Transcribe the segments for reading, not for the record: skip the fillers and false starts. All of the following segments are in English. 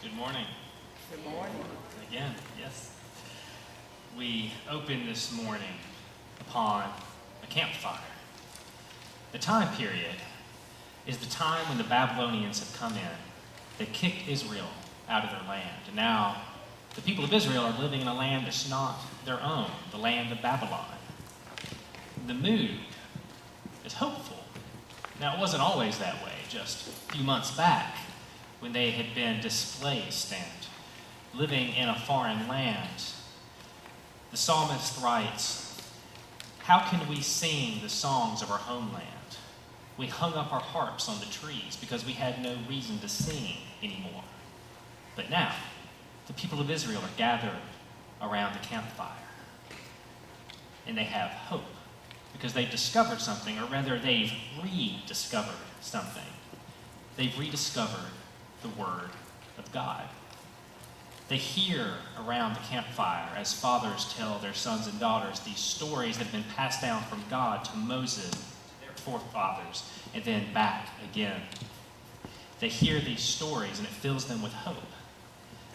Good morning. Good morning. Again, yes. We open this morning upon a campfire. The time period is the time when the Babylonians have come in. They kicked Israel out of their land. And now the people of Israel are living in a land that's not their own, the land of Babylon. The mood is hopeful. Now, it wasn't always that way. Just a few months back, when they had been displaced and living in a foreign land, the psalmist writes, "How can we sing the songs of our homeland? We hung up our harps on the trees because we had no reason to sing anymore." But now, the people of Israel are gathered around the campfire, and they have hope because they've discovered something, or rather, they've rediscovered something. They've rediscovered the Word of God. They hear around the campfire as fathers tell their sons and daughters these stories that have been passed down from God to Moses, their forefathers, and then back again. They hear these stories and it fills them with hope.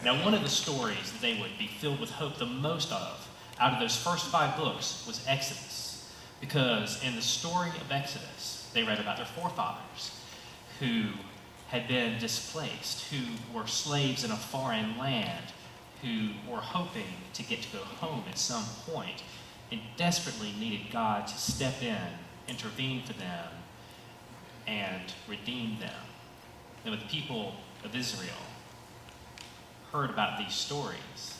Now, one of the stories that they would be filled with hope the most of out of those first 5 books was Exodus. Because in the story of Exodus, they read about their forefathers who had been displaced, who were slaves in a foreign land, who were hoping to get to go home at some point, and desperately needed God to step in, intervene for them, and redeem them. And when the people of Israel heard about these stories,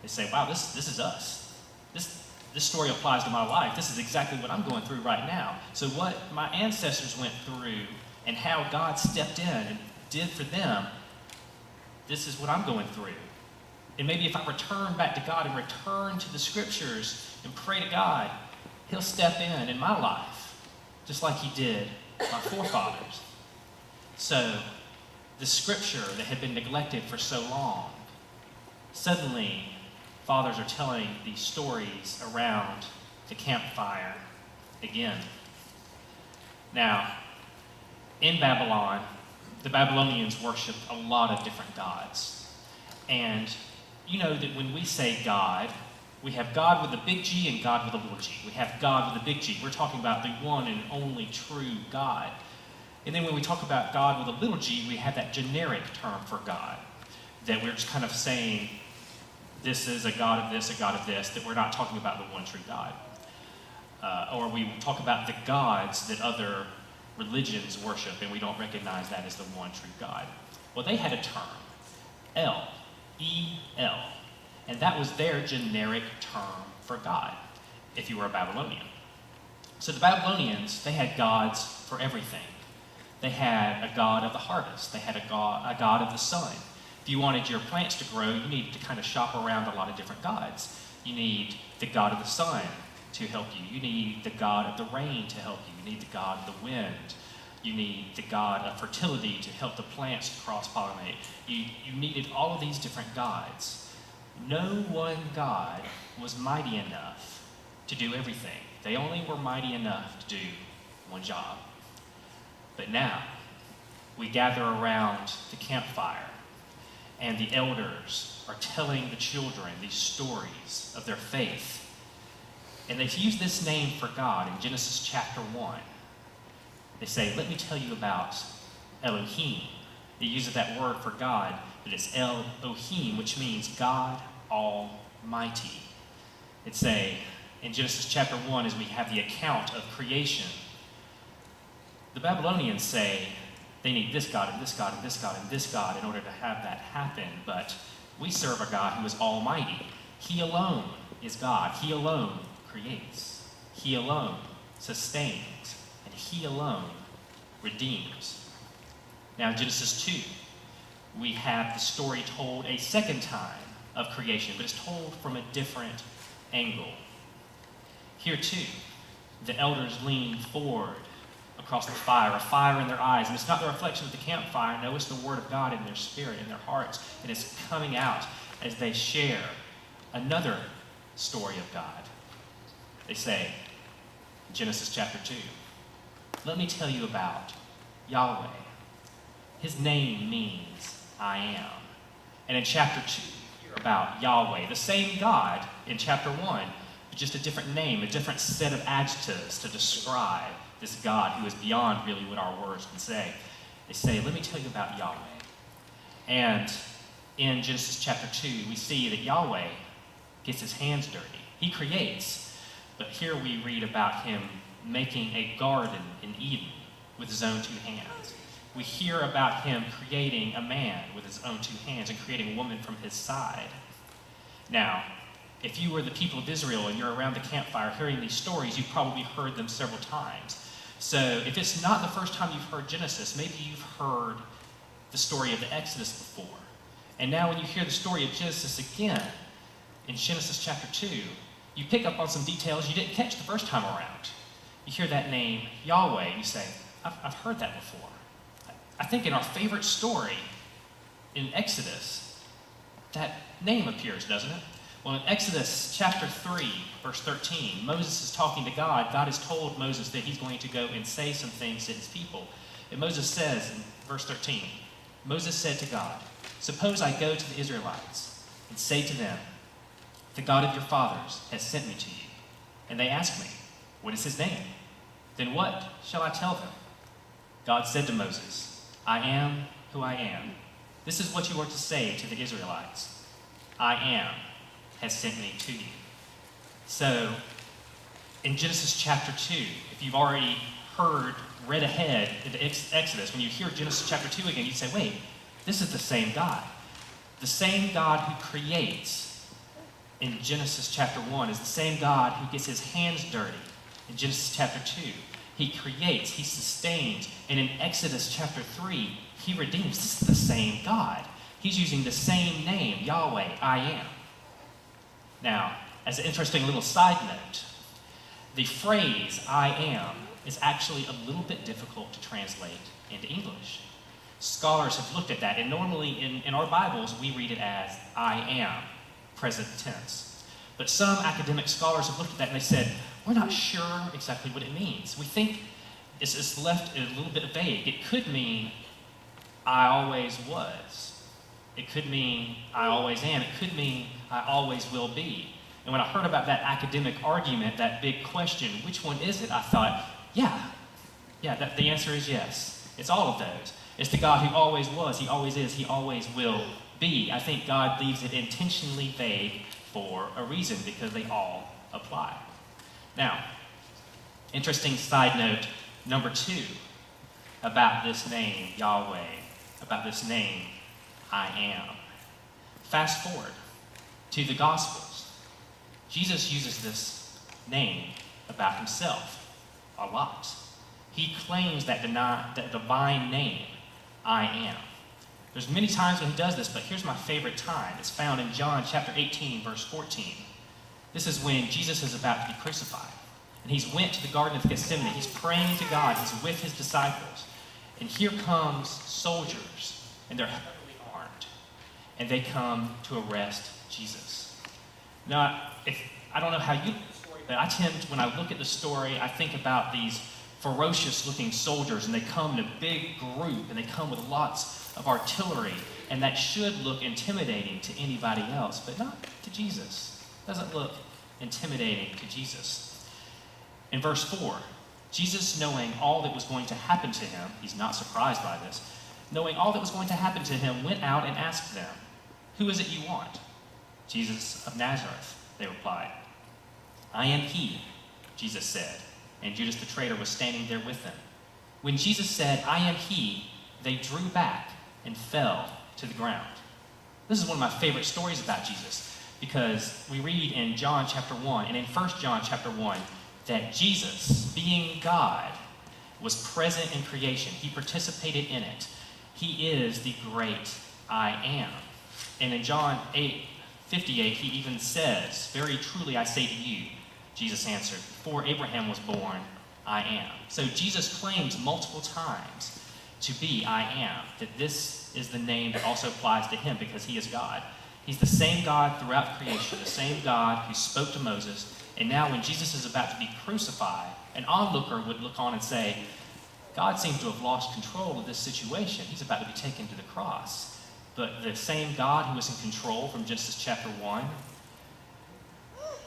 they say, wow, this is us. This story applies to my life. This is exactly what I'm going through right now. So what my ancestors went through and how God stepped in and did for them, this is what I'm going through. And maybe if I return back to God and return to the scriptures and pray to God, he'll step in my life, just like he did my forefathers. So the scripture that had been neglected for so long, suddenly fathers are telling these stories around the campfire again. Now, in Babylon, the Babylonians worshipped a lot of different gods. And you know that when we say God, we have God with a big G and God with a little g. We have God with a big G. We're talking about the one and only true God. And then when we talk about God with a little g, we have that generic term for God, that we're just kind of saying, this is a God of this, a God of this, that we're not talking about the one true God. Or we talk about the gods that other religions worship, and we don't recognize that as the one true God. Well, they had a term, El, and that was their generic term for God, if you were a Babylonian. So the Babylonians, they had gods for everything. They had a god of the harvest. They had a god of the sun. If you wanted your plants to grow, you needed to kind of shop around a lot of different gods. You need the god of the sun to help you. You need the god of the rain to help you. You need the god of the wind. You need the god of fertility to help the plants to cross-pollinate. You needed all of these different gods. No one god was mighty enough to do everything. They only were mighty enough to do one job. But now, we gather around the campfire, and the elders are telling the children these stories of their faith. And they've used this name for God in Genesis chapter 1. They say, let me tell you about Elohim. It uses that word for God, but it's Elohim, which means God Almighty. It's in Genesis chapter 1, as we have the account of creation, the Babylonians say, they need this God and this God and this God and this God in order to have that happen. But we serve a God who is almighty. He alone is God. He alone creates. He alone sustains. And he alone redeems. Now in Genesis 2, we have the story told a second time of creation, but it's told from a different angle. Here too, the elders lean forward across the fire, a fire in their eyes. And it's not the reflection of the campfire. No, it's the word of God in their spirit, in their hearts. And it's coming out as they share another story of God. They say, Genesis chapter 2, let me tell you about Yahweh. His name means I am. And in chapter 2, you hear about Yahweh, the same God in chapter 1, but just a different name, a different set of adjectives to describe this God who is beyond really what our words can say. They say, let me tell you about Yahweh. And in Genesis chapter 2, we see that Yahweh gets his hands dirty. He creates, but here we read about him making a garden in Eden with his own 2 hands. We hear about him creating a man with his own 2 hands and creating a woman from his side. Now, if you were the people of Israel and you're around the campfire hearing these stories, you've probably heard them several times. So if it's not the first time you've heard Genesis, maybe you've heard the story of the Exodus before. And now when you hear the story of Genesis again, in Genesis chapter 2, you pick up on some details you didn't catch the first time around. You hear that name, Yahweh, and you say, I've heard that before. I think in our favorite story, in Exodus, that name appears, doesn't it? Well, in Exodus chapter 3, verse 13, Moses is talking to God. God has told Moses that he's going to go and say some things to his people. And Moses says in verse 13, Moses said to God, suppose I go to the Israelites and say to them, the God of your fathers has sent me to you. And they ask me, what is his name? Then what shall I tell them? God said to Moses, I am who I am. This is what you are to say to the Israelites. I am has sent me to you. So, in Genesis chapter 2, if you've already read ahead into Exodus, when you hear Genesis chapter 2 again, you say, wait, this is the same God. The same God who creates in Genesis chapter 1 is the same God who gets his hands dirty in Genesis chapter 2. He creates, he sustains, and in Exodus chapter 3, he redeems. This is the same God. He's using the same name, Yahweh, I am. Now, as an interesting little side note, the phrase I am is actually a little bit difficult to translate into English. Scholars have looked at that, and normally in our Bibles, we read it as I am, present tense. But some academic scholars have looked at that and they said, we're not sure exactly what it means. We think it's left a little bit vague. It could mean I always was. It could mean I always am. It could mean I always will be. And when I heard about that academic argument, that big question, which one is it? I thought, the answer is yes. It's all of those. It's the God who always was, he always is, he always will be. I think God leaves it intentionally vague for a reason, because they all apply. Now, interesting side note number 2 about this name, Yahweh, about this name, I am. Fast forward to the Gospels. Jesus uses this name about himself a lot. He claims that divine name, I am. There's many times when he does this, but here's my favorite time. It's found in John chapter 18, verse 14. This is when Jesus is about to be crucified. And he's went to the Garden of Gethsemane. He's praying to God. He's with his disciples. And here comes soldiers, and they're heavily armed. And they come to arrest Jesus. Now, I don't know how you look at the story, but I tend, when I look at the story, I think about these ferocious-looking soldiers, and they come in a big group, and they come with lots of artillery, and that should look intimidating to anybody else, but not to Jesus. It doesn't look intimidating to Jesus. In verse 4, Jesus, knowing all that was going to happen to him, he's not surprised by this, knowing all that was going to happen to him, went out and asked them, who is it you want? Jesus of Nazareth, they replied. I am he, Jesus said, and Judas the traitor was standing there with them. When Jesus said, I am he, they drew back and fell to the ground. This is one of my favorite stories about Jesus, because we read in John chapter 1 and in 1 John chapter 1 that Jesus, being God, was present in creation. He participated in it. He is the great I am. And in John 8:58, he even says, very truly I say to you, Jesus answered, before Abraham was born, I am. So Jesus claims multiple times to be I am, that this is the name that also applies to him because he is God. He's the same God throughout creation, the same God who spoke to Moses. And now when Jesus is about to be crucified, an onlooker would look on and say, God seems to have lost control of this situation. He's about to be taken to the cross. But the same God who was in control from Genesis chapter 1,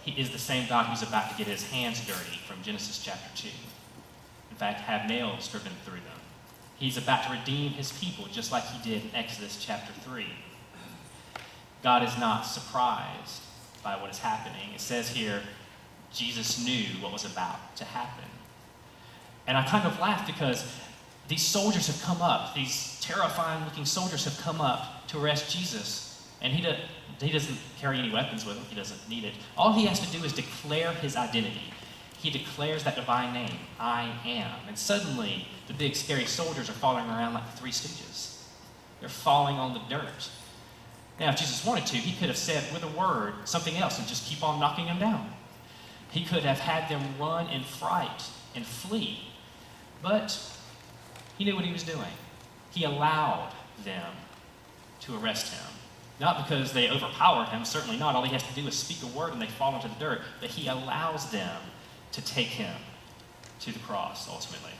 he is the same God who's about to get his hands dirty from Genesis chapter 2. In fact, have nails driven through them. He's about to redeem his people just like he did in Exodus chapter 3. God is not surprised by what is happening. It says here, Jesus knew what was about to happen. And I kind of laugh because these soldiers have come up, these terrifying looking soldiers have come up to arrest Jesus. And he doesn't carry any weapons with him. He doesn't need it. All he has to do is declare his identity. He declares that divine name, I am. And suddenly, the big scary soldiers are falling around like the Three Stooges. They're falling on the dirt. Now, if Jesus wanted to, he could have said with a word something else and just keep on knocking them down. He could have had them run in fright and flee. But he knew what he was doing. He allowed them to arrest him. Not because they overpowered him, certainly not. All he has to do is speak a word and they fall into the dirt. But he allows them to take him to the cross, ultimately.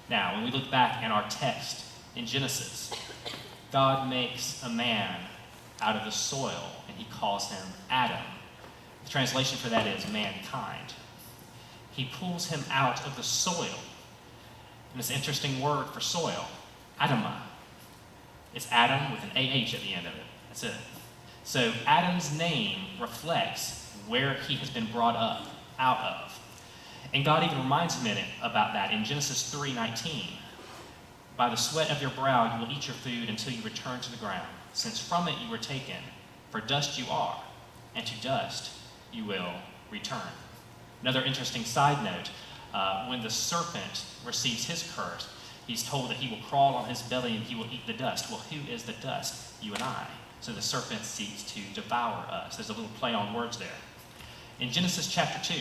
Now, when we look back in our text in Genesis, God makes a man out of the soil, and he calls him Adam. The translation for that is mankind. He pulls him out of the soil. And this interesting word for soil, Adamah. It's Adam with an AH at the end of it. That's it. So Adam's name reflects where he has been brought up out of. And God even reminds him about that in Genesis 3:19. By the sweat of your brow you will eat your food until you return to the ground, since from it you were taken. For dust you are, and to dust you will return. Another interesting side note, when the serpent receives his curse, he's told that he will crawl on his belly and he will eat the dust. Well, who is the dust? You and I. So the serpent seeks to devour us. There's a little play on words there. In Genesis chapter 2,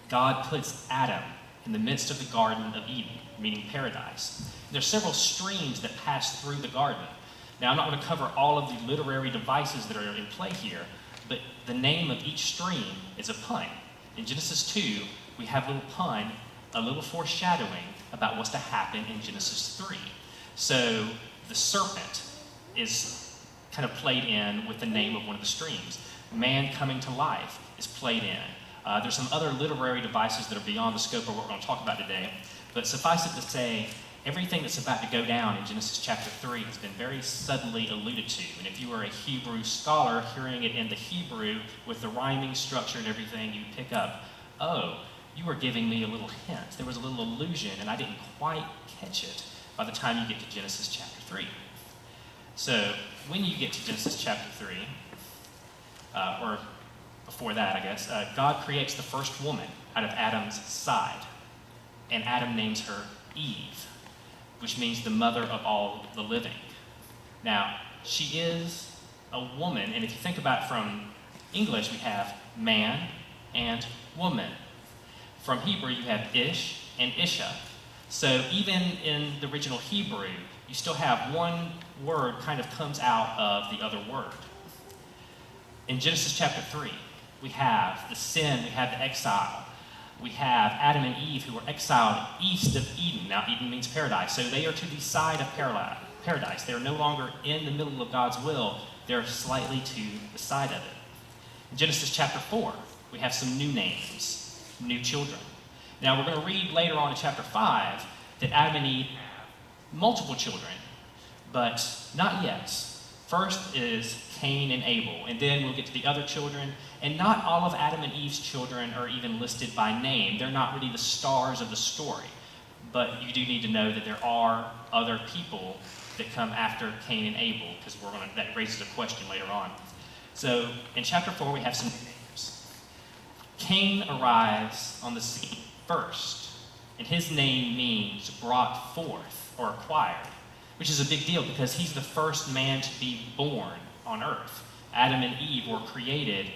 God puts Adam in the midst of the Garden of Eden, meaning paradise. There's several streams that pass through the garden. Now, I'm not going to cover all of the literary devices that are in play here, but the name of each stream is a pun. In Genesis 2, we have a little pun, a little foreshadowing about what's to happen in Genesis 3. So the serpent is kind of played in with the name of one of the streams. Man coming to life is played in. There's some other literary devices that are beyond the scope of what we're going to talk about today. But suffice it to say, everything that's about to go down in Genesis chapter 3 has been very subtly alluded to. And if you are a Hebrew scholar, hearing it in the Hebrew with the rhyming structure and everything, you pick up, oh, you were giving me a little hint. There was a little allusion, and I didn't quite catch it by the time you get to Genesis chapter 3. So when you get to Genesis chapter 3, or before that, I guess, God creates the first woman out of Adam's side. And Adam names her Eve, which means the mother of all the living. Now, she is a woman, and if you think about it from English, we have man and woman. From Hebrew, you have Ish and Isha. So even in the original Hebrew, you still have one word kind of comes out of the other word. In Genesis chapter 3, we have the sin, we have the exile. We have Adam and Eve who were exiled east of Eden. Now, Eden means paradise. So they are to the side of paradise. They are no longer in the middle of God's will. They're slightly to the side of it. In Genesis chapter 4, we have some new names, new children. Now, we're going to read later on in chapter 5 that Adam and Eve have multiple children, but not yet. First is Cain and Abel, and then we'll get to the other children. And not all of Adam and Eve's children are even listed by name. They're not really the stars of the story. But you do need to know that there are other people that come after Cain and Abel, because that raises a question later on. So in chapter 4, we have some names. Cain arrives on the scene first, and his name means brought forth or acquired, which is a big deal because he's the first man to be born on earth. Adam and Eve were created.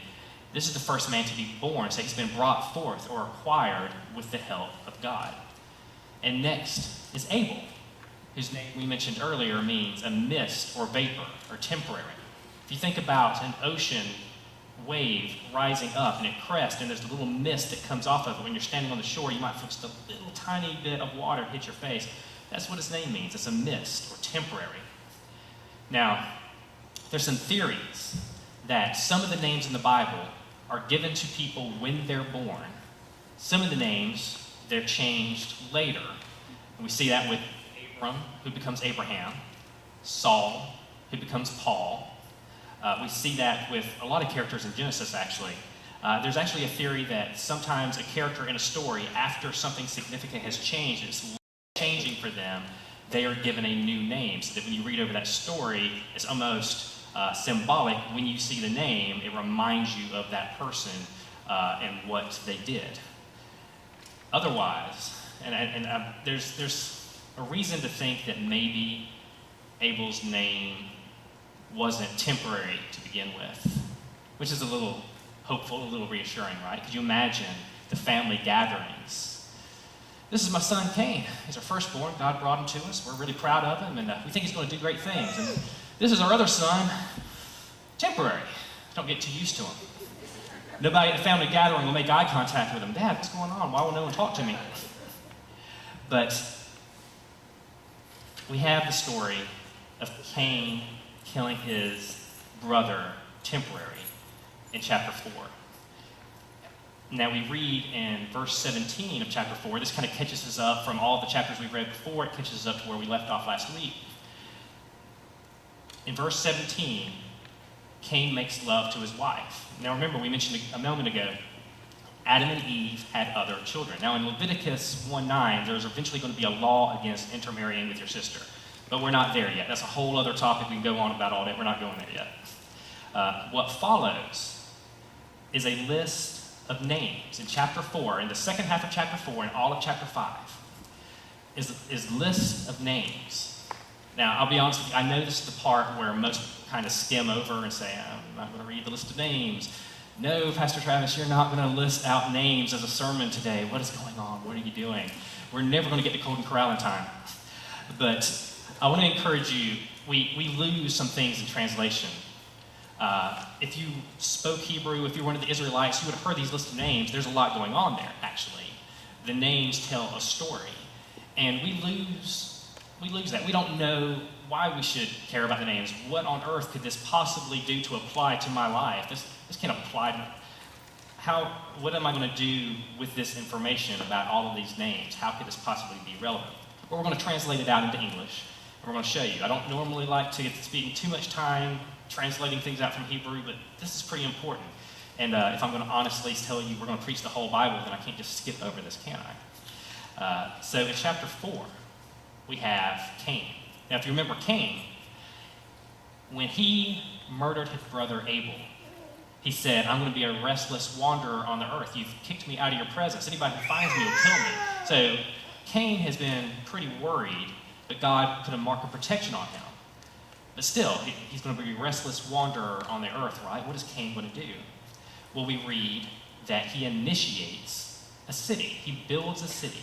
This is the first man to be born, so he's been brought forth or acquired with the help of God. And next is Abel, whose name we mentioned earlier means a mist or vapor or temporary. If you think about an ocean wave rising up and it crests and there's a little mist that comes off of it, when you're standing on the shore, you might feel just a little tiny bit of water hit your face. That's what his name means. It's a mist or temporary. Now, there's some theories that some of the names in the Bible are given to people when they're born. Some of the names, they're changed later. And we see that with Abram, who becomes Abraham, Saul, who becomes Paul. We see that with a lot of characters in Genesis, actually. There's actually a theory that sometimes a character in a story, after something significant has changed, it's changing for them, they are given a new name, so that when you read over that story, it's almost symbolic. When you see the name, it reminds you of that person and what they did. Otherwise, there's a reason to think that maybe Abel's name wasn't temporary to begin with, which is a little hopeful, a little reassuring, right? Could you imagine the family gatherings? This is my son Cain. He's our firstborn. God brought him to us. We're really proud of him, and we think he's going to do great things. And this is our other son, temporary. Don't get too used to him. Nobody at the family gathering will make eye contact with him. Dad, what's going on? Why won't no one talk to me? But we have the story of Cain killing his brother temporary in chapter 4. Now we read in verse 17 of chapter 4, this kind of catches us up from all the chapters we read before, it catches us up to where we left off last week. In verse 17, Cain makes love to his wife. Now remember, we mentioned a moment ago, Adam and Eve had other children. Now in Leviticus 1:9, there's eventually going to be a law against intermarrying with your sister. But we're not there yet. That's a whole other topic we can go on about all day. We're not going there yet. What follows is a list of names in chapter 4, in the second half of chapter 4, and all of chapter 5, is lists of names. Now, I'll be honest with you, I know this is the part where most kind of skim over and say, I'm not going to read the list of names. No, Pastor Travis, you're not going to list out names as a sermon today. What is going on? What are you doing? We're never going to get to Golden Corral in time. But I want to encourage you, we lose some things in translation. If you spoke Hebrew, if you're one of the Israelites, you would have heard these lists of names. There's a lot going on there, actually. The names tell a story. And we lose that. We don't know why we should care about the names. What on earth could this possibly do to apply to my life? This can't apply to what am I going to do with this information about all of these names? How could this possibly be relevant? Well, we're going to translate it out into English. And we're going to show you. I don't normally like to spend too much time translating things out from Hebrew, but this is pretty important. And if I'm going to honestly tell you we're going to preach the whole Bible, then I can't just skip over this, can I? So in chapter 4, we have Cain. Now, if you remember Cain, when he murdered his brother Abel, he said, I'm going to be a restless wanderer on the earth. You've kicked me out of your presence. Anybody who finds me will kill me. So Cain has been pretty worried, but God put a mark of protection on him. But still, he's going to be a restless wanderer on the earth, right? What is Cain going to do? Well, we read that he initiates a city. He builds a city.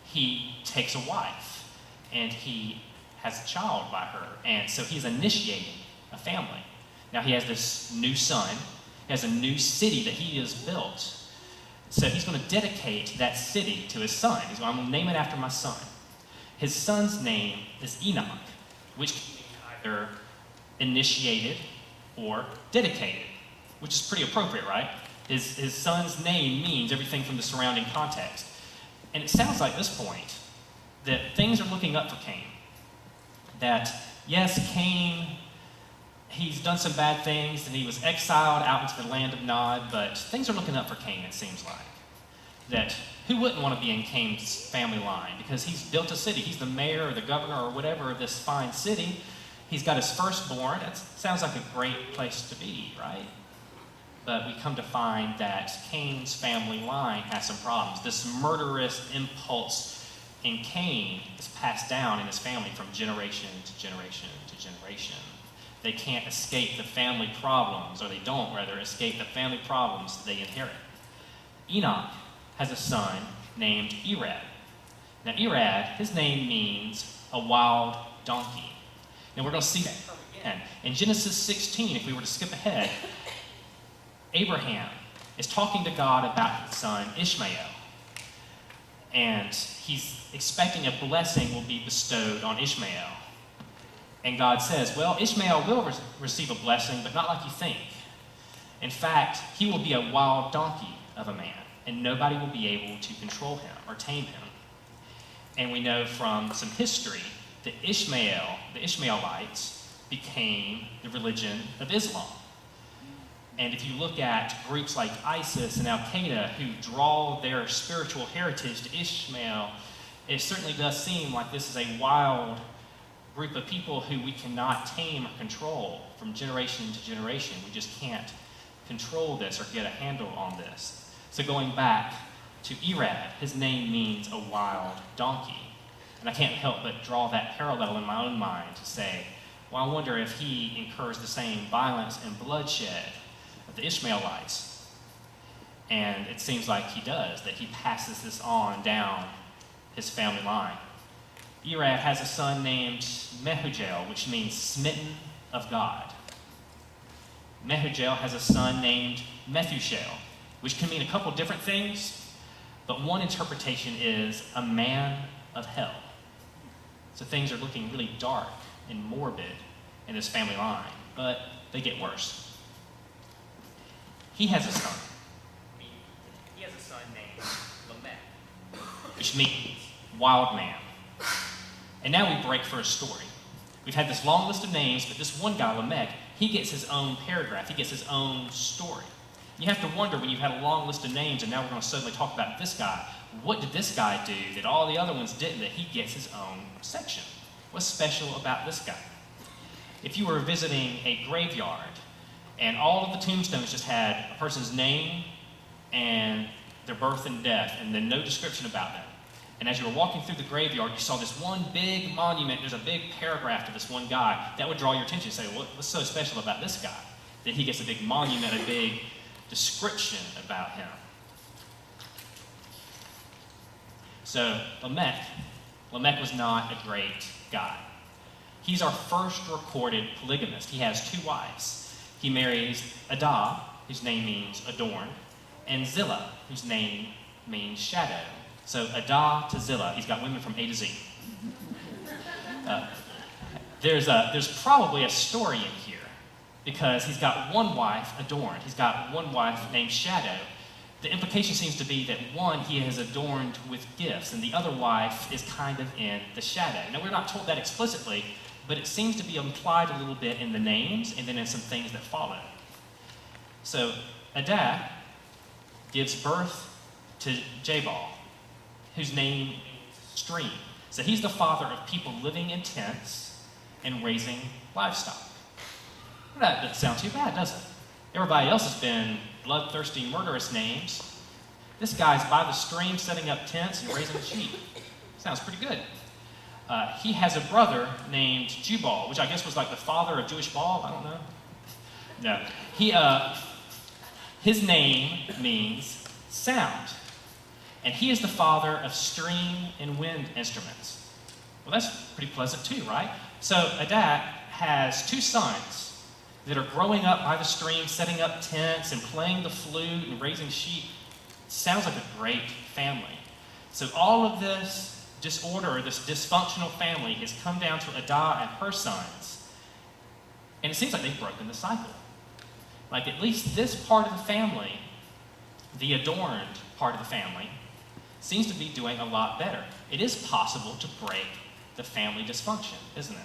He takes a wife, and he has a child by her. And so he's initiating a family. Now he has this new son. He has a new city that he has built. So he's going to dedicate that city to his son. He's going, I'm going to name it after my son. His son's name is Enoch, which can be either initiated or dedicated, which is pretty appropriate, right? His son's name means everything from the surrounding context. And it sounds like at this point that things are looking up for Cain. That, yes, Cain, he's done some bad things and he was exiled out into the land of Nod, but things are looking up for Cain, it seems like. That who wouldn't want to be in Cain's family line? Because he's built a city. He's the mayor or the governor or whatever of this fine city. He's got his firstborn. That sounds like a great place to be, right? But we come to find that Cain's family line has some problems. This murderous impulse in Cain is passed down in his family from generation to generation to generation. They can't escape the family problems, or they don't, rather, escape the family problems they inherit. Enoch has a son named Irad. Now, Irad, his name means a wild donkey. Now, we're going to see that again. In Genesis 16, if we were to skip ahead, Abraham is talking to God about his son Ishmael. And he's expecting a blessing will be bestowed on Ishmael. And God says, well, Ishmael will receive a blessing, but not like you think. In fact, he will be a wild donkey of a man, and nobody will be able to control him or tame him. And we know from some history that the Ishmaelites became the religion of Islam. And if you look at groups like ISIS and Al-Qaeda who draw their spiritual heritage to Ishmael, it certainly does seem like this is a wild group of people who we cannot tame or control from generation to generation. We just can't control this or get a handle on this. So going back to Irad, his name means a wild donkey. And I can't help but draw that parallel in my own mind to say, well, I wonder if he incurs the same violence and bloodshed of the Ishmaelites. And it seems like he does, that he passes this on down his family line. Irad has a son named Mehujael, which means smitten of God. Mehujael has a son named Methushael, which can mean a couple different things, but one interpretation is a man of hell. So things are looking really dark and morbid in this family line, but they get worse. He has a son. He has a son named Lamech, which means wild man. And now we break for a story. We've had this long list of names, but this one guy, Lamech, he gets his own paragraph. He gets his own story. You have to wonder, when you've had a long list of names and now we're going to suddenly talk about this guy, what did this guy do that all the other ones didn't, that he gets his own section? What's special about this guy? If you were visiting a graveyard and all of the tombstones just had a person's name and their birth and death and then no description about them, and as you were walking through the graveyard, you saw this one big monument, there's a big paragraph to this one guy, that would draw your attention and say, well, what's so special about this guy? That he gets a big monument, a big description about him. So Lamech was not a great guy. He's our first recorded polygamist. He has two wives. He marries Adah, whose name means adorned, and Zillah, whose name means shadow. So Adah to Zillah, he's got women from A to Z. There's probably a story in here, because he's got one wife adorned. He's got one wife named Shadow. The implication seems to be that one he has adorned with gifts, and the other wife is kind of in the shadow. Now, we're not told that explicitly, but it seems to be implied a little bit in the names and then in some things that follow. So Adah gives birth to Jabal, whose name means stream. So he's the father of people living in tents and raising livestock. That doesn't sound too bad, does it? Everybody else has been bloodthirsty, murderous names. This guy's by the stream setting up tents and raising sheep. Sounds pretty good. He has a brother named Jubal, which I guess was like the father of Jewish Baal. I don't know. No. His name means sound. And he is the father of string and wind instruments. Well, that's pretty pleasant too, right? So Adah has two sons that are growing up by the stream, setting up tents and playing the flute and raising sheep. Sounds like a great family. So all of this disorder, this dysfunctional family has come down to Adah and her sons. And it seems like they've broken the cycle. Like at least this part of the family, the adorned part of the family, seems to be doing a lot better. It is possible to break the family dysfunction, isn't it?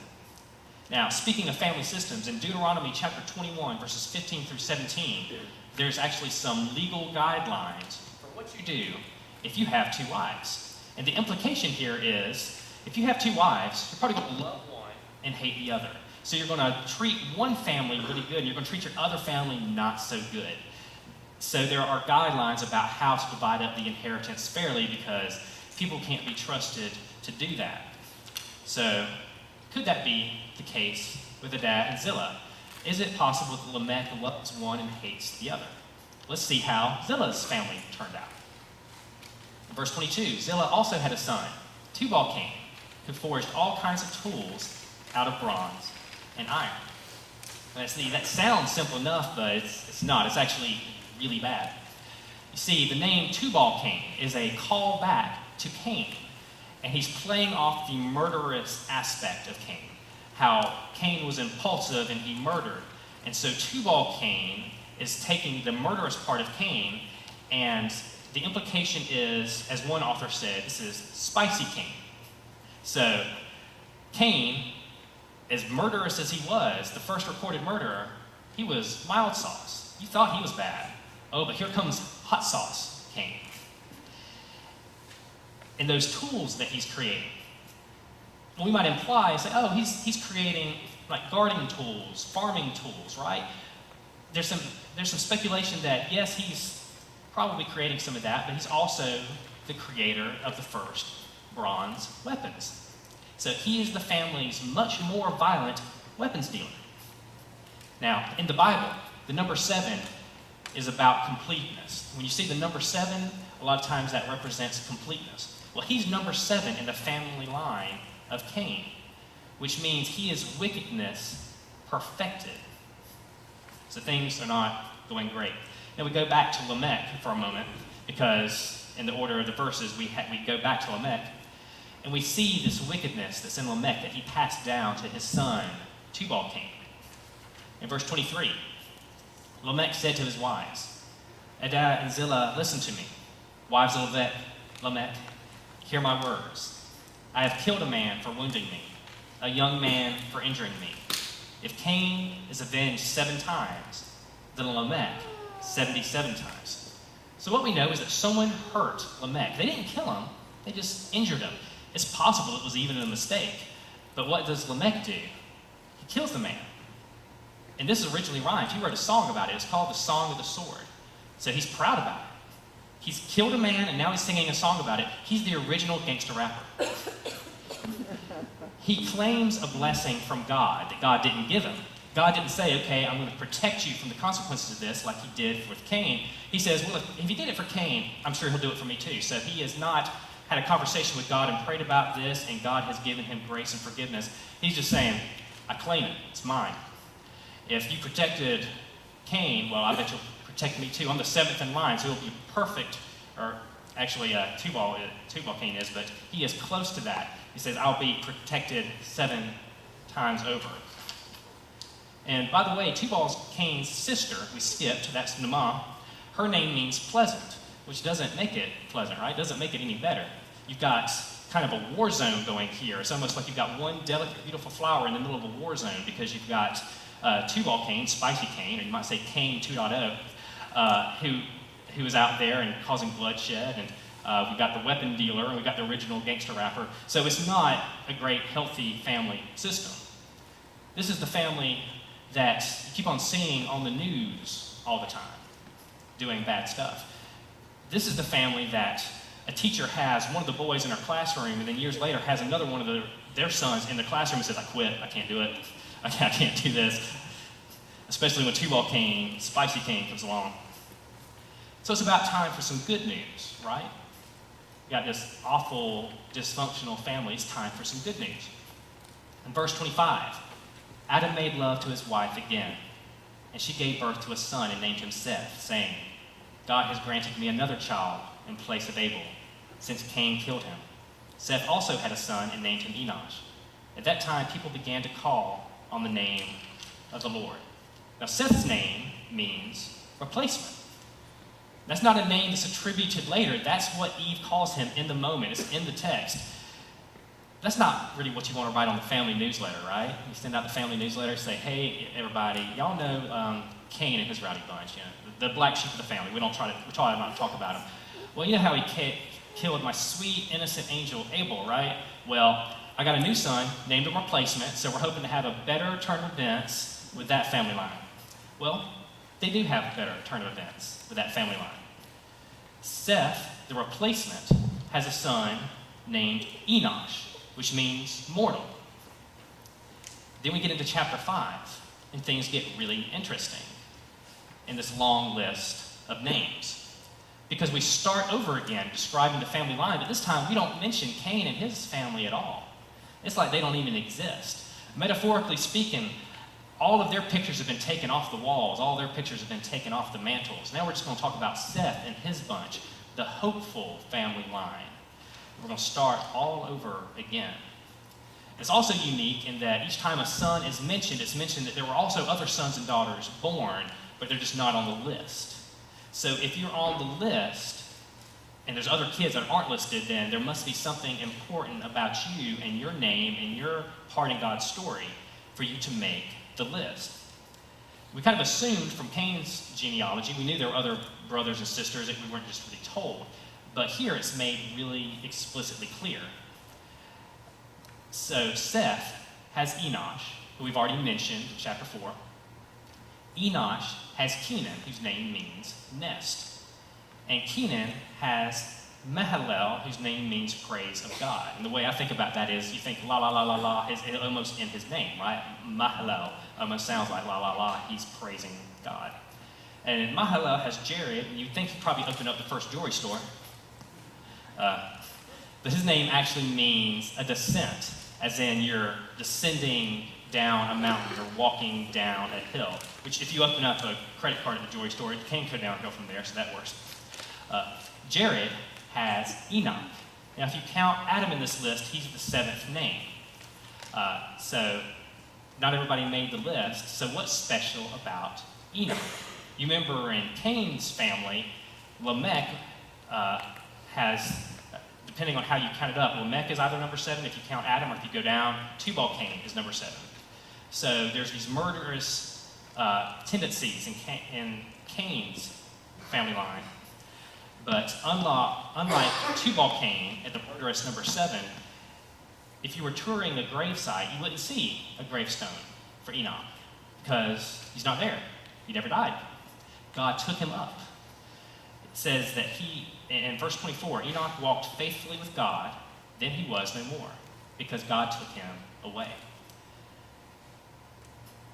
Now, speaking of family systems, in Deuteronomy chapter 21, verses 15 through 17, there's actually some legal guidelines for what you do if you have two wives. And the implication here is, if you have two wives, you're probably going to love one and hate the other. So you're going to treat one family really good, and you're going to treat your other family not so good. So there are guidelines about how to divide up the inheritance fairly, because people can't be trusted to do that. So could that be the case with Adah and Zillah? Is it possible that Lamech loves one and hates the other? Let's see how Zillah's family turned out. In verse 22, Zillah also had a son, Tubal-Cain, who forged all kinds of tools out of bronze and iron. Now, see, that sounds simple enough, but it's not. It's actually really bad. You see, the name Tubal-Cain is a call back to Cain, and he's playing off the murderous aspect of Cain. how Cain was impulsive and he murdered. And so Tubal-Cain is taking the murderous part of Cain, and the implication is, as one author said, this is spicy Cain. So Cain, as murderous as he was, the first recorded murderer, he was mild sauce. You thought he was bad. Oh, but here comes hot sauce Cain. And those tools that he's creating, we might imply and say, oh, he's creating like gardening tools, farming tools, right? There's some speculation that, yes, he's probably creating some of that, but he's also the creator of the first bronze weapons. So he is the family's much more violent weapons dealer. Now, in the Bible, the number 7 is about completeness. When you see the number 7, a lot of times that represents completeness. Well, he's number 7 in the family line of Cain, which means he is wickedness perfected. So things are not going great. Now we go back to Lamech for a moment, because in the order of the verses, we go back to Lamech, and we see this wickedness that's in Lamech that he passed down to his son, Tubal-Cain. In verse 23, Lamech said to his wives, Adah and Zillah, listen to me. Wives of Lamech, hear my words. I have killed a man for wounding me, a young man for injuring me. If Cain is avenged 7 times, then Lamech 77 times. So what we know is that someone hurt Lamech. They didn't kill him, they just injured him. It's possible it was even a mistake. But what does Lamech do? He kills the man. And this is originally rhymed. He wrote a song about it. It's called The Song of the Sword. So he's proud about it. He's killed a man, and now he's singing a song about it. He's the original gangster rapper. He claims a blessing from God that God didn't give him. God didn't say, okay, I'm going to protect you from the consequences of this like he did with Cain. He says, well, if he did it for Cain, I'm sure he'll do it for me too. So he has not had a conversation with God and prayed about this, and God has given him grace and forgiveness. He's just saying, I claim it. It's mine. If you protected Cain, well, I bet you'll protect me too. I'm the 7th in line, so it'll be perfect. Or actually, Tubal-Cain is, but he is close to that. He says, I'll be protected 7 times over. And by the way, Tubal-Cain's sister, we skipped, that's Naamah. Her name means pleasant, which doesn't make it pleasant, right? Doesn't make it any better. You've got kind of a war zone going here. It's almost like you've got one delicate, beautiful flower in the middle of a war zone, because you've got Tubal-Cain, spicy Cain, or you might say Cain 2.0, who is out there and causing bloodshed, and we've got the weapon dealer, and we've got the original gangster rapper. So it's not a great, healthy family system. This is the family that you keep on seeing on the news all the time, doing bad stuff. This is the family that a teacher has one of the boys in her classroom, and then years later has another one of their sons in the classroom and says, I quit, I can't do it, I can't do this. Especially when Tubal-Cain, spicy Cain comes along. So it's about time for some good news, right? You got this awful, dysfunctional family. It's time for some good news. In verse 25, Adam made love to his wife again, and she gave birth to a son and named him Seth, saying, God has granted me another child in place of Abel, since Cain killed him. Seth also had a son and named him Enosh. At that time, people began to call on the name of the Lord. Now, Seth's name means replacement. That's not a name that's attributed later. That's what Eve calls him in the moment. It's in the text. That's not really what you want to write on the family newsletter, right? You send out the family newsletter, say, hey, everybody, y'all know Cain and his rowdy bunch, the black sheep of the family. We try not to talk about him. Well, you know how he killed my sweet, innocent angel Abel, right? Well, I got a new son, named him Replacement, so we're hoping to have a better turn of events with that family line. Well, they do have a better turn of events with that family line. Seth, the replacement, has a son named Enosh, which means mortal. Then we get into chapter 5, and things get really interesting in this long list of names. Because we start over again describing the family line, but this time we don't mention Cain and his family at all. It's like they don't even exist. Metaphorically speaking, all of their pictures have been taken off the walls. All their pictures have been taken off the mantles. Now we're just going to talk about Seth and his bunch, the hopeful family line. We're going to start all over again. It's also unique in that each time a son is mentioned, it's mentioned that there were also other sons and daughters born, but they're just not on the list. So if you're on the list, and there's other kids that aren't listed, then there must be something important about you and your name and your part in God's story for you to make the list. We kind of assumed from Cain's genealogy, we knew there were other brothers and sisters that we weren't just really told, but here it's made really explicitly clear. So Seth has Enosh, who we've already mentioned in chapter 4. Enosh has Kenan, whose name means nest. And Kenan has Mahalalel, whose name means praise of God. And the way I think about that is, you think la la la la la is almost in his name, right? Mahalalel almost sounds like la la la, he's praising God. And Mahalalel has Jared, and you'd think he'd probably open up the first jewelry store. But his name actually means a descent, as in you're descending down a mountain or walking down a hill, which if you open up a credit card at the jewelry store, it can go downhill from there, so that works. Jared has Enoch. Now, if you count Adam in this list, he's the seventh name. So not everybody made the list. So what's special about Enoch? You remember in Cain's family, Lamech has, depending on how you count it up, Lamech is either number 7 if you count Adam, or if you go down, Tubal-Cain is number 7. So there's these murderous tendencies in Cain's family line. But unlike Tubal-Cain at the murderous number 7, if you were touring a gravesite, you wouldn't see a gravestone for Enoch because he's not there. He never died. God took him up. It says that in verse 24, Enoch walked faithfully with God, then he was no more, because God took him away.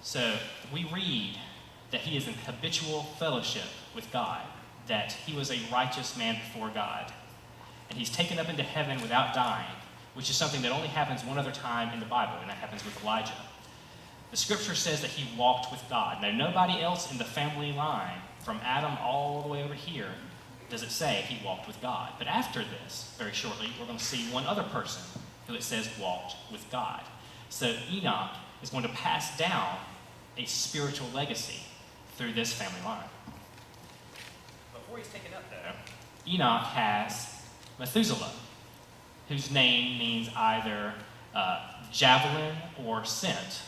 So we read that he is in habitual fellowship with God, that he was a righteous man before God, and he's taken up into heaven without dying, which is something that only happens one other time in the Bible, and that happens with Elijah. The scripture says that he walked with God. Now, nobody else in the family line, from Adam all the way over here, does it say he walked with God. But after this, very shortly, we're going to see one other person who it says walked with God. So Enoch is going to pass down a spiritual legacy through this family line. Before he's taken up, though, Enoch has Methuselah, whose name means either javelin or scent,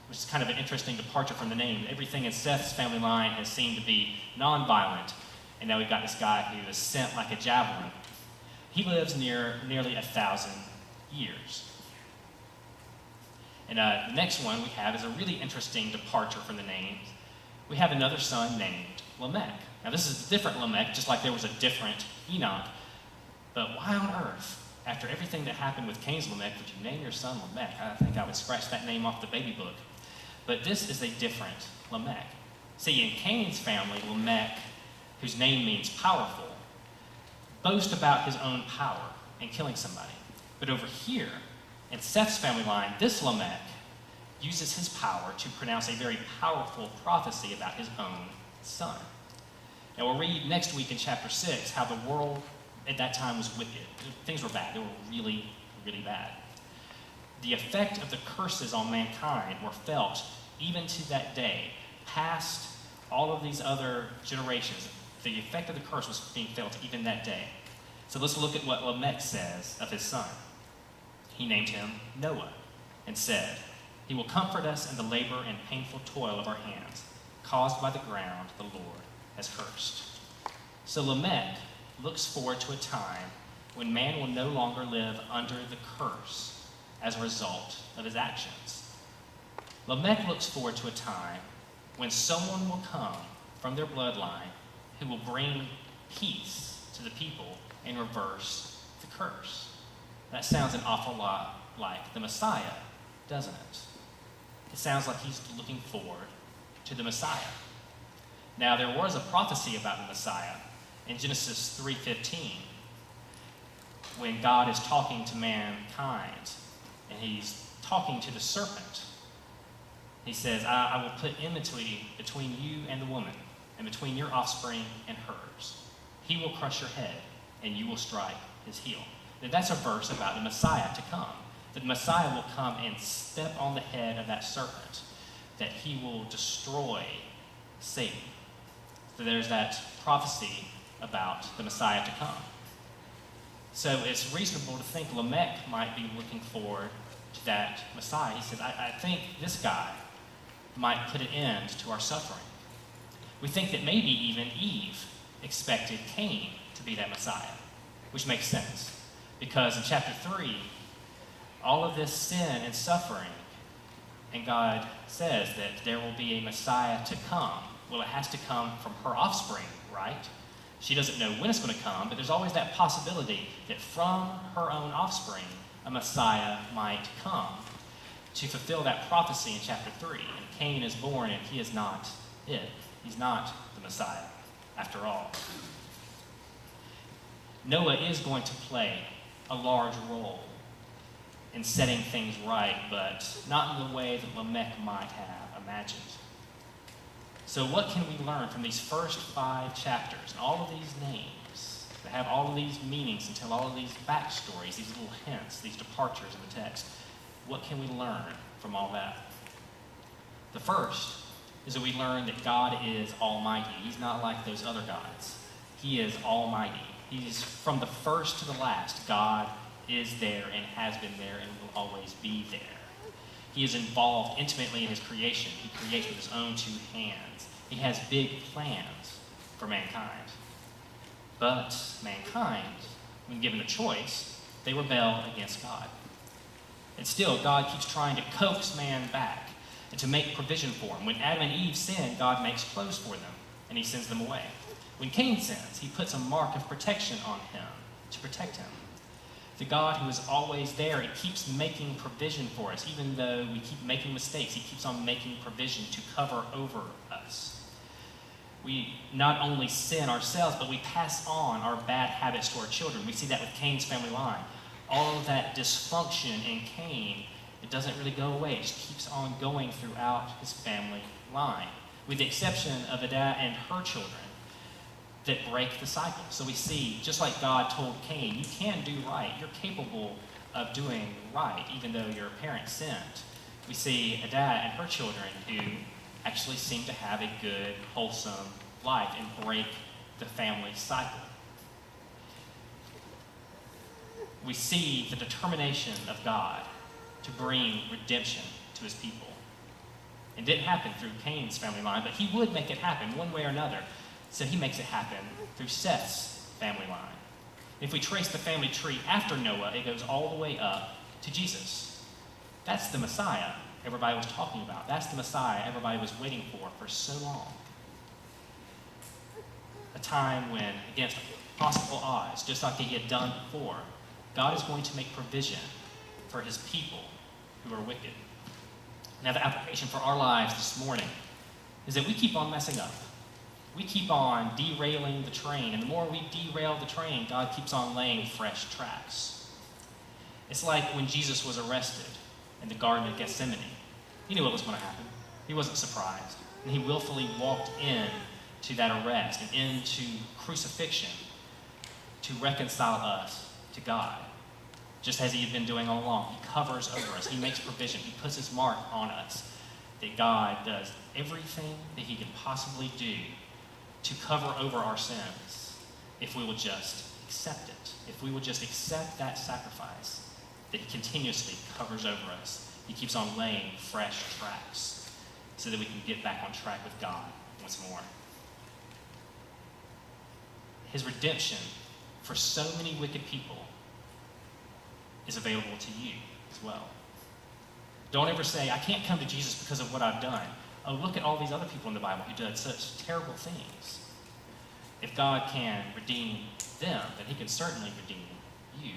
which is kind of an interesting departure from the name. Everything in Seth's family line has seemed to be non-violent, and now we've got this guy who is sent like a javelin. He lives nearly 1,000 years. And the next one we have is a really interesting departure from the names. We have another son named Lamech. Now this is a different Lamech, just like there was a different Enoch. But why on earth, after everything that happened with Cain's Lamech, would you name your son Lamech? I think I would scratch that name off the baby book. But this is a different Lamech. See, in Cain's family, Lamech, whose name means powerful, boasts about his own power in killing somebody. But over here, in Seth's family line, this Lamech uses his power to pronounce a very powerful prophecy about his own son. Now we'll read next week in chapter 6 how the world at that time was wicked. Things were bad. They were really, really bad. The effect of the curses on mankind were felt even to that day, past all of these other generations. The effect of the curse was being felt even that day. So let's look at what Lamech says of his son. He named him Noah and said, "He will comfort us in the labor and painful toil of our hands, caused by the ground the Lord has cursed." So Lamech looks forward to a time when man will no longer live under the curse as a result of his actions. Lamech looks forward to a time when someone will come from their bloodline who will bring peace to the people and reverse the curse. That sounds an awful lot like the Messiah, doesn't it? It sounds like he's looking forward to the Messiah. Now, there was a prophecy about the Messiah in Genesis 3:15, when God is talking to mankind, and he's talking to the serpent. He says, I will put enmity between you and the woman, and between your offspring and hers. He will crush your head, and you will strike his heel. Now, that's a verse about the Messiah to come, The Messiah will come and step on the head of that serpent, that he will destroy Satan. So there's that prophecy about the Messiah to come. So it's reasonable to think Lamech might be looking forward to that Messiah. He says, I think this guy might put an end to our suffering. We think that maybe even Eve expected Cain to be that Messiah, which makes sense. Because in chapter 3, all of this sin and suffering, and God says that there will be a Messiah to come. Well, it has to come from her offspring, right? She doesn't know when it's going to come, but there's always that possibility that from her own offspring, a Messiah might come to fulfill that prophecy in chapter 3. And Cain is born, and he is not it. He's not the Messiah, after all. Noah is going to play a large role in setting things right, but not in the way that Lamech might have imagined. So what can we learn from these first 5 chapters and all of these names that have all of these meanings and tell all of these backstories, these little hints, these departures in the text? What can we learn from all that? The first is that we learn that God is almighty. He's not like those other gods. He is almighty. He's from the first to the last. God is there and has been there and will always be there. He is involved intimately in his creation. He creates with his own 2 hands. He has big plans for mankind. But mankind, when given a choice, they rebel against God. And still, God keeps trying to coax man back and to make provision for him. When Adam and Eve sin, God makes clothes for them, and he sends them away. When Cain sins, he puts a mark of protection on him to protect him. The God who is always there, he keeps making provision for us. Even though we keep making mistakes, he keeps on making provision to cover over us. We not only sin ourselves, but we pass on our bad habits to our children. We see that with Cain's family line. All of that dysfunction in Cain, it doesn't really go away. It just keeps on going throughout his family line, with the exception of Adah and her children that break the cycle. So we see, just like God told Cain, you can do right. You're capable of doing right, even though your parents sinned. We see Adah and her children who actually seem to have a good, wholesome life and break the family cycle. We see the determination of God to bring redemption to his people. It didn't happen through Cain's family line, but he would make it happen one way or another. So he makes it happen through Seth's family line. If we trace the family tree after Noah, it goes all the way up to Jesus. That's the Messiah everybody was talking about. That's the Messiah everybody was waiting for so long. A time when, against possible odds, just like he had done before, God is going to make provision for his people who are wicked. Now, the application for our lives this morning is that we keep on messing up. We keep on derailing the train, and the more we derail the train, God keeps on laying fresh tracks. It's like when Jesus was arrested in the Garden of Gethsemane. He knew what was going to happen. He wasn't surprised. And he willfully walked in to that arrest and into crucifixion to reconcile us to God, just as he had been doing all along. He covers over us. He makes provision. He puts his mark on us, that God does everything that he can possibly do to cover over our sins if we will just accept it. If we will just accept that sacrifice that he continuously covers over us. He keeps on laying fresh tracks so that we can get back on track with God once more. His redemption for so many wicked people is available to you as well. Don't ever say, I can't come to Jesus because of what I've done. Oh, look at all these other people in the Bible who did such terrible things. If God can redeem them, then he can certainly redeem you.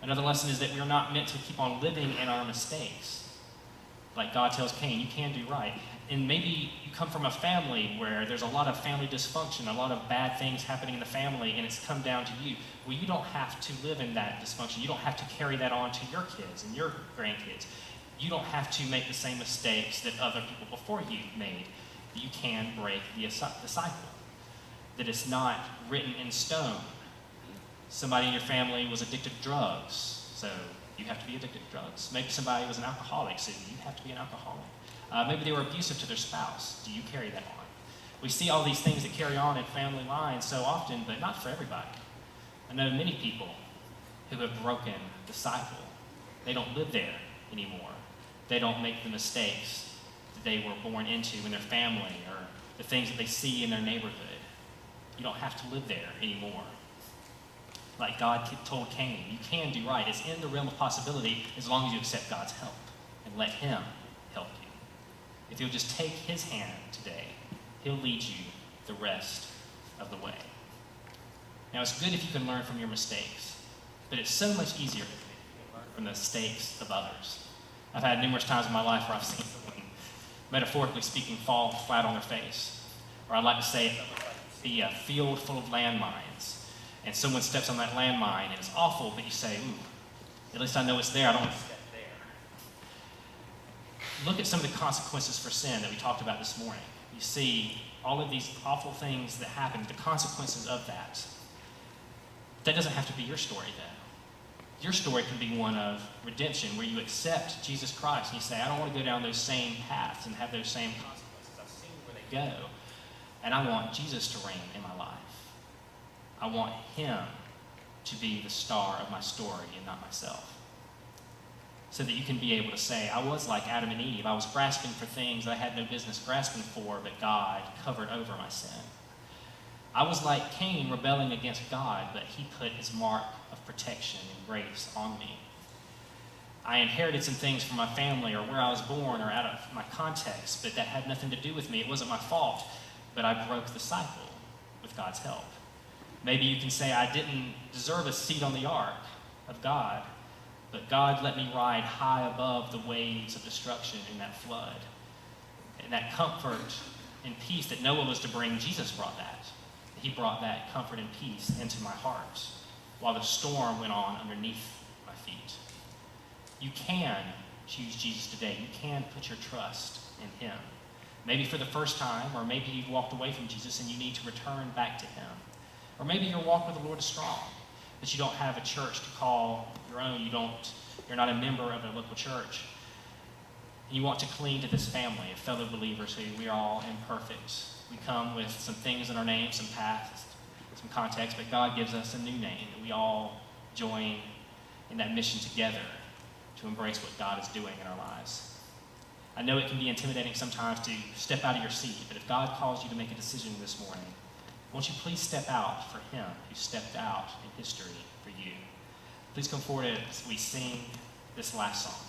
Another lesson is that we are not meant to keep on living in our mistakes. Like God tells Cain, you can do right. And maybe you come from a family where there's a lot of family dysfunction, a lot of bad things happening in the family, and it's come down to you. Well, you don't have to live in that dysfunction. You don't have to carry that on to your kids and your grandkids. You don't have to make the same mistakes that other people before you made. You can break the cycle. That it's not written in stone. Somebody in your family was addicted to drugs, so You have to be addicted to drugs. Maybe somebody was an alcoholic, so you have to be an alcoholic. Maybe they were abusive to their spouse. Do you carry that on? We see all these things that carry on in family lines so often, but not for everybody. I know many people who have broken the cycle. They don't live there anymore. They don't make the mistakes that they were born into in their family or the things that they see in their neighborhood. You don't have to live there anymore. Like God told Cain, you can do right. It's in the realm of possibility as long as you accept God's help and let him help you. If you'll just take his hand today, he'll lead you the rest of the way. Now, it's good if you can learn from your mistakes, but it's so much easier if you can learn from the mistakes of others. I've had numerous times in my life where I've seen someone, metaphorically speaking, fall flat on their face. Or I'd like to say, be a field full of landmines, and someone steps on that landmine, and it's awful, but you say, ooh, at least I know it's there. I don't want to step there. Look at some of the consequences for sin that we talked about this morning. You see all of these awful things that happen, the consequences of that. That doesn't have to be your story, though. Your story can be one of redemption, where you accept Jesus Christ, and you say, I don't want to go down those same paths and have those same consequences. I've seen where they go, and I want Jesus to reign in my life. I want him to be the star of my story and not myself. So that you can be able to say, I was like Adam and Eve. I was grasping for things I had no business grasping for, but God covered over my sin. I was like Cain, rebelling against God, but he put his mark of protection and grace on me. I inherited some things from my family or where I was born or out of my context, but that had nothing to do with me. It wasn't my fault, but I broke the cycle with God's help. Maybe you can say, I didn't deserve a seat on the ark of God, but God let me ride high above the waves of destruction in that flood. And that comfort and peace that Noah was to bring, Jesus brought that. He brought that comfort and peace into my heart while the storm went on underneath my feet. You can choose Jesus today. You can put your trust in him. Maybe for the first time, or maybe you've walked away from Jesus and you need to return back to him. Or maybe your walk with the Lord is strong, that you don't have a church to call your own. You're not a member of a local church. And you want to cling to this family of fellow believers who we are all imperfect. We come with some things in our name, some past, some context, but God gives us a new name, and we all join in that mission together to embrace what God is doing in our lives. I know it can be intimidating sometimes to step out of your seat, but if God calls you to make a decision this morning, won't you please step out for him who stepped out in history for you? Please come forward as we sing this last song.